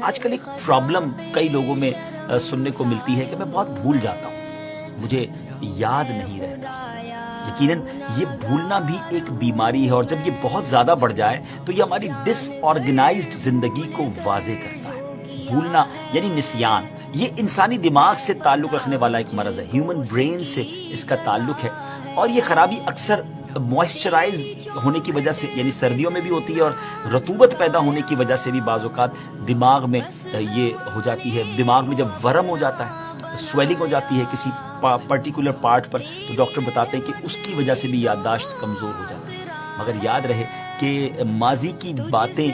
آج کل ایک پرابلم کئی لوگوں میں سننے کو ملتی ہے کہ میں بہت بھول جاتا ہوں، مجھے یاد نہیں رہتا۔ یقیناً یہ بھولنا بھی ایک بیماری ہے، اور جب یہ بہت زیادہ بڑھ جائے تو یہ ہماری ڈس آرگنائزڈ زندگی کو واضح کرتا ہے۔ بھولنا یعنی نسیان، یہ انسانی دماغ سے تعلق رکھنے والا ایک مرض ہے، ہیومن برین سے اس کا تعلق ہے، اور یہ خرابی اکثر موئسچرائز ہونے کی وجہ سے، یعنی سردیوں میں بھی ہوتی ہے، اور رطوبت پیدا ہونے کی وجہ سے بھی بعض اوقات دماغ میں یہ ہو جاتی ہے۔ دماغ میں جب ورم ہو جاتا ہے، سویلنگ ہو جاتی ہے کسی پرٹیکولر پارٹ پر، تو ڈاکٹر بتاتے ہیں کہ اس کی وجہ سے بھی یادداشت کمزور ہو جاتی ہے۔ مگر یاد رہے کہ ماضی کی باتیں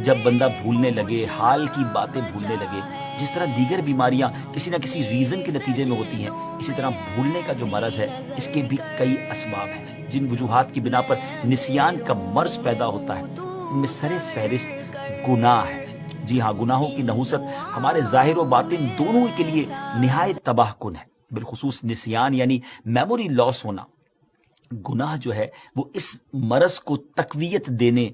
جب بندہ بھولنے لگے، حال کی باتیں بھولنے لگے، جس طرح دیگر بیماریاں کسی نہ کسی ریزن کے نتیجے میں ہوتی ہیں، اسی طرح بھولنے کا جو مرض ہے، اس کے بھی کئی اسباب ہیں۔ جن وجوہات کی بنا پر نسیان کا مرض پیدا ہوتا ہے، ان میں سر فہرست گناہ ہے۔ جی ہاں، گناہوں کی نحوست ہمارے ظاہر و باطن دونوں کے لیے نہایت تباہ کن ہے۔ بالخصوص نسیان یعنی میموری لاس ہونا، گناہ جو ہے وہ اس مرض کو تقویت دینے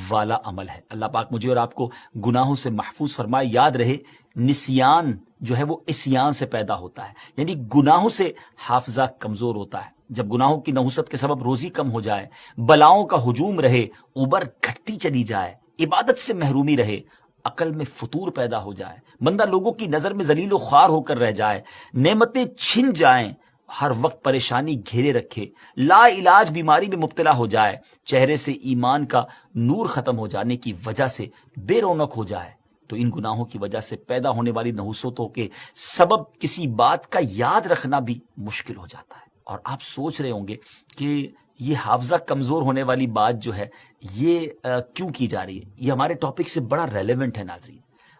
والا عمل ہے۔ اللہ پاک مجھے اور آپ کو گناہوں سے محفوظ فرمائے۔ یاد رہے، نسیان جو ہے وہ عصیان سے پیدا ہوتا ہے، یعنی گناہوں سے حافظہ کمزور ہوتا ہے۔ جب گناہوں کی نحوست کے سبب روزی کم ہو جائے، بلاؤں کا ہجوم رہے، عمر گھٹتی چلی جائے، عبادت سے محرومی رہے، عقل میں فطور پیدا ہو جائے، بندہ لوگوں کی نظر میں ذلیل و خوار ہو کر رہ جائے، نعمتیں چھن جائیں، ہر وقت پریشانی گھیرے رکھے، لا علاج بیماری میں مبتلا ہو جائے، چہرے سے ایمان کا نور ختم ہو جانے کی وجہ سے بے رونق ہو جائے، تو ان گناہوں کی وجہ سے پیدا ہونے والی نحوستوں کے سبب کسی بات کا یاد رکھنا بھی مشکل ہو جاتا ہے۔ اور آپ سوچ رہے ہوں گے کہ یہ حافظہ کمزور ہونے والی بات جو ہے یہ کیوں کی جا رہی ہے؟ یہ ہمارے ٹاپک سے بڑا ریلیونٹ ہے ناظرین۔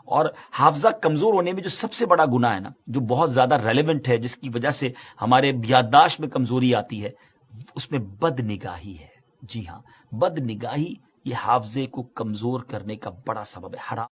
اور حافظہ کمزور ہونے میں جو سب سے بڑا گناہ ہے نا، جو بہت زیادہ ریلیونٹ ہے، جس کی وجہ سے ہمارے یادداشت میں کمزوری آتی ہے، اس میں بد نگاہی ہے۔ جی ہاں، بد نگاہی یہ حافظے کو کمزور کرنے کا بڑا سبب ہے۔ حرام